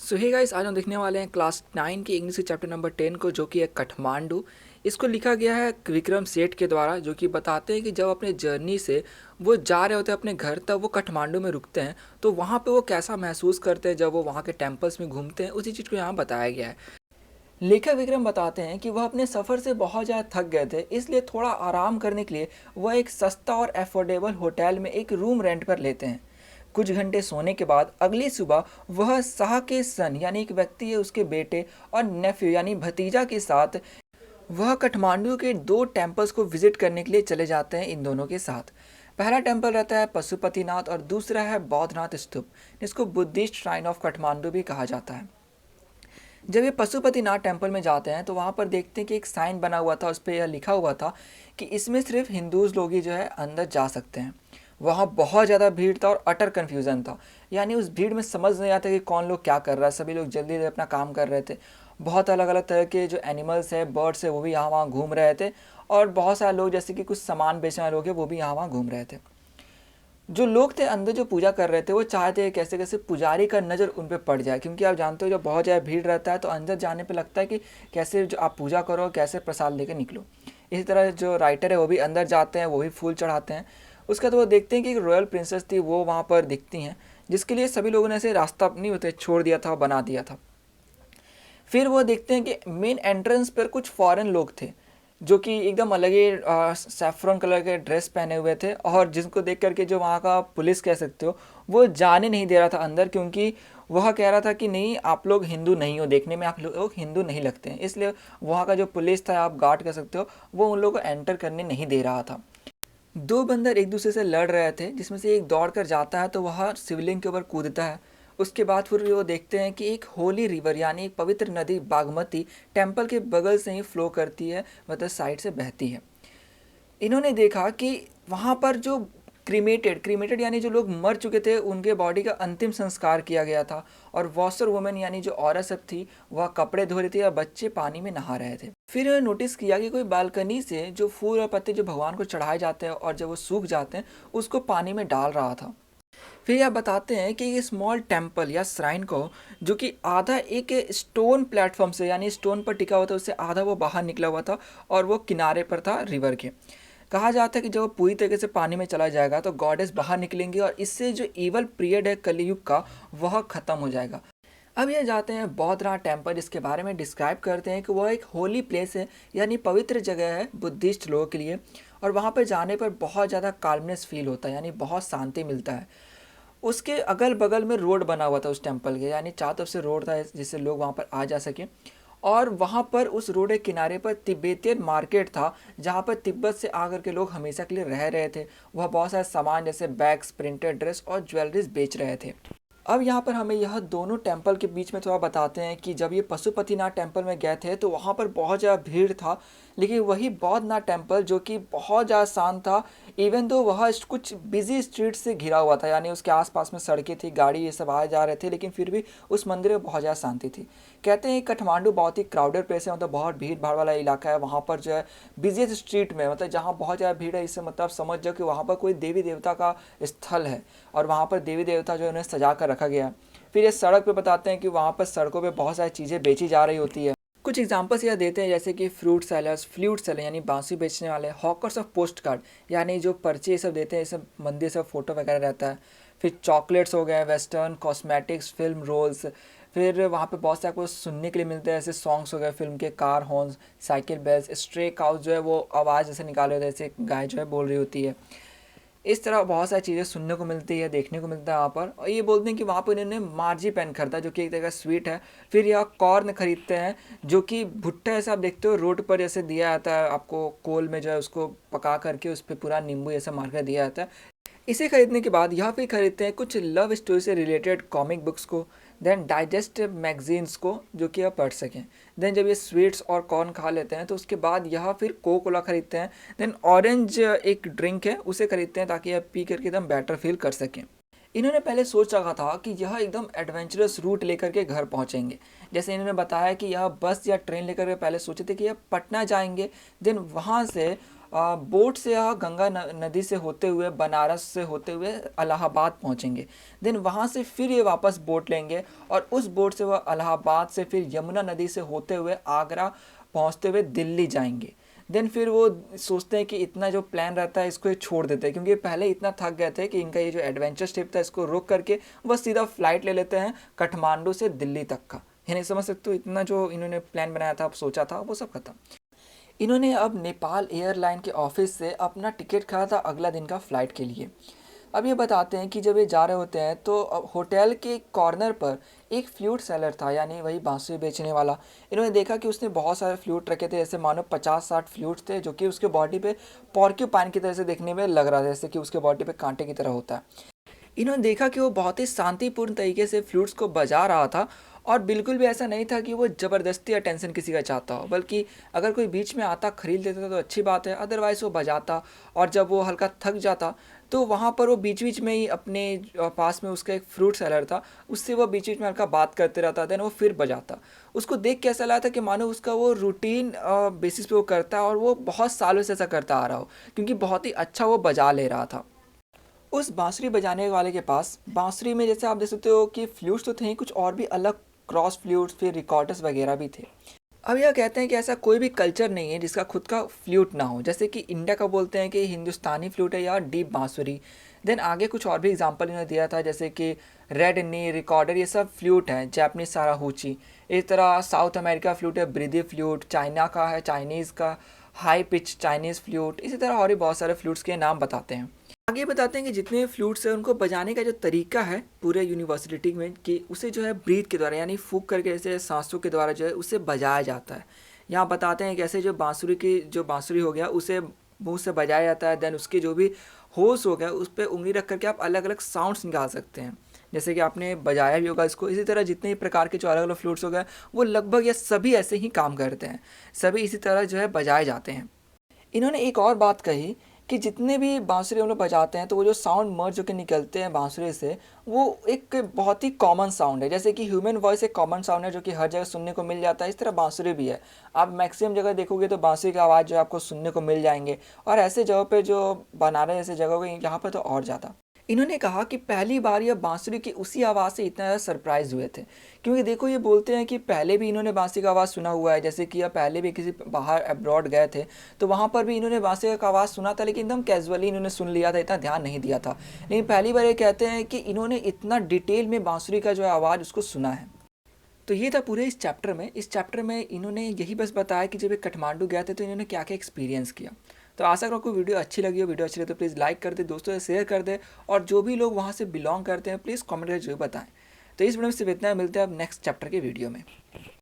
सो hey guys, आज हम देखने वाले हैं क्लास 9 की इंग्लिश के चैप्टर नंबर 10 को, जो कि है काठमांडू। इसको लिखा गया है विक्रम सेठ के द्वारा, जो कि बताते हैं कि जब अपने जर्नी से वो जा रहे होते हैं अपने घर, तब वो काठमांडू में रुकते हैं तो वहाँ पे वो कैसा महसूस करते हैं जब वो वहाँ के टेम्पल्स में घूमते हैं। उसी चीज़ को यहाँ बताया गया है। लेखक विक्रम बताते हैं कि वह अपने सफ़र से बहुत ज़्यादा थक गए थे, इसलिए थोड़ा आराम करने के लिए वह एक सस्ता और अफोर्डेबल होटल में एक रूम रेंट पर लेते हैं। कुछ घंटे सोने के बाद अगली सुबह वह शाह के सन यानी एक व्यक्ति है, उसके बेटे और नेफ्यू यानी भतीजा के साथ वह काठमांडू के दो टेम्पल्स को विजिट करने के लिए चले जाते हैं इन दोनों के साथ। पहला टेम्पल रहता है पशुपतिनाथ और दूसरा है बौद्धनाथ स्तूप, जिसको बुद्धिस्ट श्राइन ऑफ काठमांडू भी कहा जाता है। जब ये पशुपतिनाथ टेम्पल में जाते हैं तो वहाँ पर देखते हैं कि एक साइन बना हुआ था, उस पर यह लिखा हुआ था कि इसमें सिर्फ हिंदूज लोग ही जो है अंदर जा सकते हैं। वहाँ बहुत ज़्यादा भीड़ था और अटर कन्फ्यूज़न था, यानी उस भीड़ में समझ नहीं आता कि कौन लोग क्या कर रहा है। सभी लोग जल्दी जल्दी अपना काम कर रहे थे। बहुत अलग अलग तरह के जो एनिमल्स है, बर्ड्स है, वो भी यहाँ वहाँ घूम रहे थे। और बहुत सारे लोग जैसे कि कुछ सामान बेचने वाले लोग हैं, वो भी यहाँ वहाँ घूम रहे थे। जो लोग थे अंदर जो पूजा कर रहे थे, वो चाहते हैं कैसे कैसे पुजारी का नज़र उन पर पड़ जाए, क्योंकि आप जानते हो जब बहुत ज़्यादा भीड़ रहता है तो अंदर जाने पे लगता है कि कैसे जो आप पूजा करो, कैसे प्रसाद लेके निकलो। इसी तरह जो राइटर है वो भी अंदर जाते हैं, वो भी फूल चढ़ाते हैं। उसके बाद वो देखते हैं कि एक रॉयल प्रिंसेस थी, वो वहाँ पर दिखती हैं, जिसके लिए सभी लोगों ने ऐसे रास्ता नहीं होते छोड़ दिया था, बना दिया था। फिर वो देखते हैं कि मेन एंट्रेंस पर कुछ फॉरेन लोग थे, जो कि एकदम अलग ही सैफ्रॉन कलर के ड्रेस पहने हुए थे, और जिनको देख करके जो वहाँ का पुलिस कह सकते हो, वो जाने नहीं दे रहा था अंदर, क्योंकि वह कह रहा था कि नहीं, आप लोग हिंदू नहीं हो, देखने में आप लोग हिंदू नहीं लगते हैं। इसलिए वहाँ का जो पुलिस था, आप गार्ड कह सकते हो, वो उन लोगों को एंटर करने नहीं दे रहा था। दो बंदर एक दूसरे से लड़ रहे थे, जिसमें से एक दौड़ कर जाता है तो वह शिवलिंग के ऊपर कूदता है। उसके बाद फिर वो देखते हैं कि एक होली रिवर यानी एक पवित्र नदी बागमती टेम्पल के बगल से ही फ्लो करती है, मतलब साइड से बहती है। इन्होंने देखा कि वहाँ पर जो क्रीमेटेड क्रीमेटेड यानी जो लोग मर चुके थे, उनके बॉडी का अंतिम संस्कार किया गया था। और वॉशर वुमेन यानी जो औरत सब थी, वह कपड़े धो रही थी और बच्चे पानी में नहा रहे थे। फिर इन्होंने नोटिस किया कि कोई बालकनी से जो फूल और पत्ते जो भगवान को चढ़ाए जाते हैं और जब वो सूख जाते हैं, उसको पानी में डाल रहा था। फिर यह बताते हैं कि ये स्मॉल टेम्पल या श्राइन को, जो कि आधा एक स्टोन प्लेटफॉर्म से यानी स्टोन पर टिका हुआ था, उससे आधा वो बाहर निकला हुआ था और वो किनारे पर था रिवर के। कहा जाता है कि जब वो पूरी तरीके से पानी में चला जाएगा तो गॉडेस बाहर निकलेंगी और इससे जो ईवल पीरियड है कलयुग का, वह ख़त्म हो जाएगा। अब ये जाते हैं बौद्धनाथ टेम्पल, जिसके बारे में डिस्क्राइब करते हैं कि वह एक होली प्लेस है, यानी पवित्र जगह है बुद्धिस्ट लोगों के लिए। और वहाँ पर जाने पर बहुत ज़्यादा काल्मनेस फील होता है, यानी बहुत शांति मिलता है। उसके अगल बगल में रोड बना हुआ था उस टेम्पल के, यानी चारों तरफ से रोड था जिससे लोग वहाँ पर आ जा सके। और वहाँ पर उस रोड के किनारे पर तिब्बतियन मार्केट था, जहाँ पर तिब्बत से आकर के लोग हमेशा के लिए रह रहे थे। वह बहुत सारे सामान जैसे बैग्स, प्रिंटेड ड्रेस और ज्वेलरीज बेच रहे थे। अब यहाँ पर हमें यह दोनों टेम्पल के बीच में थोड़ा बताते हैं कि जब ये पशुपतिनाथ टेम्पल में गए थे तो वहाँ पर बहुत ज़्यादा भीड़ था, लेकिन वही बौद्धनाथ टेम्पल जो कि बहुत ज़्यादा शांत था, इवन दो वह कुछ बिजी स्ट्रीट से घिरा हुआ था, यानी उसके आसपास में सड़कें थी, गाड़ी ये सब आ जा रहे थे, लेकिन फिर भी उस मंदिर में बहुत ज़्यादा शांति थी। कहते हैं काठमांडू बहुत ही क्राउडेड प्लेस है, मतलब बहुत भीड़ भाड़ वाला इलाका है। वहाँ पर जो है बिजिएस्ट स्ट्रीट में, मतलब जहाँ बहुत ज़्यादा भीड़ है, इससे मतलब समझ जाओ कि वहाँ पर कोई देवी देवता का स्थल है, और वहाँ पर देवी देवता जो है उन्हें सजा कर रखा गया है। फिर ये सड़क पे बताते हैं कि वहाँ पर सड़कों पे बहुत सारी चीज़ें बेची जा रही होती है। कुछ एग्जांपल्स यह देते हैं, जैसे कि फ्लूट सेलर यानी बांसुरी बेचने वाले, हॉकर्स ऑफ पोस्ट कार्ड यानी जो पर्चे ये सब देते हैं, ये सब मंदिर सब फोटो वगैरह रहता है। फिर चॉकलेट्स हो गए, वेस्टर्न कॉस्मेटिक्स, फिल्म रोल्स। फिर वहाँ पे बहुत से आपको सुनने के लिए मिलते हैं, ऐसे सॉन्ग्स हो गए फिल्म के, car horns, cycle bells, stray cows जो है वो आवाज़ जैसे निकाले होते हैं, जैसे गाय जो है बोल रही होती है। इस तरह बहुत सारी चीज़ें सुनने को मिलती है, देखने को मिलता है वहाँ पर। और ये बोलते हैं कि वहाँ पर इन्होंने मार्जी पेन खरीदा, जो कि एक तरह का स्वीट है। फिर यह कॉर्न खरीदते हैं, जो कि भुट्टा ऐसा आप देखते हो रोड पर जैसे दिया जाता है आपको, कोल में जो है उसको पका करके उस पर पूरा नींबू ऐसा मार कर दिया जाता है। इसे खरीदने के बाद यहाँ पे खरीदते हैं कुछ लव स्टोरी से रिलेटेड कॉमिक बुक्स को, देन डाइजेस्ट मैगजीन्स को, जो कि आप पढ़ सकें। देन जब ये स्वीट्स और कॉर्न खा लेते हैं तो उसके बाद यहाँ फिर कोको कोला खरीदते हैं। देन ऑरेंज एक ड्रिंक है, उसे खरीदते हैं ताकि आप पी करके एकदम बेटर फील कर सकें। इन्होंने पहले सोच रखा था कि यह एकदम एडवेंचरस रूट लेकर के घर पहुंचेंगे। जैसे इन्होंने बताया कि यह बस या ट्रेन लेकर के पहले सोचे थे कि यह पटना जाएंगे, देन वहाँ से बोट से या गंगा नदी से होते हुए, बनारस से होते हुए इलाहाबाद पहुंचेंगे। देन वहां से फिर ये वापस बोट लेंगे और उस बोट से वह इलाहाबाद से फिर यमुना नदी से होते हुए आगरा पहुंचते हुए दिल्ली जाएंगे। देन फिर वो सोचते हैं कि इतना जो प्लान रहता है इसको ये छोड़ देते हैं, क्योंकि ये पहले इतना थक गए थे कि इनका ये जो एडवेंचर ट्रिप था इसको रोक करके बस सीधा फ्लाइट ले लेते हैं काठमांडू से दिल्ली तक का। यानी समझ सकते हो, इतना जो इन्होंने प्लान बनाया था, अब सोचा था, वो सब खत्म। इन्होंने अब नेपाल एयरलाइन के ऑफिस से अपना टिकट खरीदा था अगला दिन का फ़्लाइट के लिए। अब ये बताते हैं कि जब ये जा रहे होते हैं तो होटल के कॉर्नर पर एक फ्लूट सेलर था, यानी वही बांसुरी बेचने वाला। इन्होंने देखा कि उसने बहुत सारे फ्लूट रखे थे, जैसे मानो 50-60 फ्लूट थे, जो कि उसके बॉडी पे पॉर्क्यूपाइन की तरह से देखने में लग रहा था, जैसे कि उसके बॉडी पे कांटे की तरह होता है। इन्होंने देखा कि वो बहुत ही शांतिपूर्ण तरीके से फ्लूट्स को बजा रहा था और बिल्कुल भी ऐसा नहीं था कि वो ज़बरदस्ती अटेंशन किसी का चाहता हो, बल्कि अगर कोई बीच में आता खरीद लेता तो अच्छी बात है, अदरवाइज़ वो बजाता। और जब वो हल्का थक जाता तो वहाँ पर वो बीच बीच में ही अपने पास में उसका एक फ्रूट सेलर था, उससे वो बीच बीच में हल्का बात करते रहता, देन वो फिर बजाता। उसको देख के ऐसा लगा था कि मानो उसका वो रूटीन बेसिस पे वो करता है और वो बहुत सालों से ऐसा करता आ रहा हो, क्योंकि बहुत ही अच्छा वो बजा ले रहा था। उस बांसुरी बजाने वाले के पास बांसुरी में, जैसे आप देख सकते हो कि फ्लूट्स तो थे ही, कुछ और भी अलग क्रॉस फ्लूट्स, फिर रिकॉर्डर्स वगैरह भी थे। अब यह कहते हैं कि ऐसा कोई भी कल्चर नहीं है जिसका खुद का फ्लूट ना हो, जैसे कि इंडिया का बोलते हैं कि हिंदुस्तानी फ्लूट है या डीप बांसुरी। देन आगे कुछ और भी एग्जांपल इन्होंने दिया था, जैसे कि रेड नी, रिकॉर्डर, ये सब फ्लूट हैं। जैपनीज साराहूची, इस तरह साउथ अमेरिका फ्लूट है ब्रिदी फ्लूट, चाइना का है चाइनीज़ का हाई पिच चाइनीज़ फ्लूट, इसी तरह और भी बहुत सारे फ्लूट्स के नाम बताते हैं। आगे बताते हैं कि जितने फ्लूट्स हैं उनको बजाने का जो तरीका है पूरे यूनिवर्सिटी में, कि उसे जो है ब्रीथ के द्वारा, यानी फूंक करके, जैसे सांसों के द्वारा जो है उसे बजाया जाता है। यहाँ बताते हैं कैसे जो बांसुरी हो गया उसे मुंह से बजाया जाता है। देन उसके जो भी होल्स हो गया उस पर उंगली रख करके आप अलग अलग साउंड्स निकाल सकते हैं, जैसे कि आपने बजाया भी होगा इसको। इसी तरह जितने भी प्रकार के जो अलग अलग फ्लूट्स हो गए वो लगभग या सभी ऐसे ही काम करते हैं, सभी इसी तरह जो है बजाए जाते हैं। इन्होंने एक और बात कही कि जितने भी बांसुरी हम लोग बजाते हैं तो वो जो साउंड मर्ज जो कि निकलते हैं बांसुरी से, वो एक बहुत ही कॉमन साउंड है। जैसे कि ह्यूमन वॉइस एक कॉमन साउंड है जो कि हर जगह सुनने को मिल जाता है, इस तरह बांसुरी भी है। आप मैक्सिमम जगह देखोगे तो बांसुरी की आवाज़ जो है आपको सुनने को मिल जाएंगे, और ऐसे जगह पे जो बनारस जैसे जगह होगी यहाँ पर तो और ज़्यादा। इन्होंने कहा कि पहली बार यह बांसुरी की उसी आवाज़ से इतना ज़्यादा सरप्राइज हुए थे, क्योंकि देखो ये बोलते हैं कि पहले भी इन्होंने बांसुरी का आवाज़ सुना हुआ है, जैसे कि यह पहले भी किसी बाहर अब्रॉड गए थे तो वहाँ पर भी इन्होंने बांसुरी का आवाज़ सुना था, लेकिन एकदम कैजुअली इन्होंने सुन लिया था, इतना ध्यान नहीं दिया था। लेकिन पहली बार ये कहते हैं कि इन्होंने इतना डिटेल में बांसुरी का जो है आवाज़ उसको सुना है। तो ये था पूरे इस चैप्टर में इन्होंने यही बस बताया कि जब ये काठमांडू गए थे तो इन्होंने क्या क्या एक्सपीरियंस किया। तो आशा करो आपको वीडियो अच्छी लगी हो। वीडियो अच्छी लगी तो प्लीज़ लाइक कर दे, दोस्तों से शेयर कर दे, और जो भी लोग वहाँ से बिलोंग करते हैं प्लीज़ कमेंट करके जरूर बताएं। तो इस वीडियो में सिर्फ इतना, मिलते हैं अब नेक्स्ट चैप्टर के वीडियो में।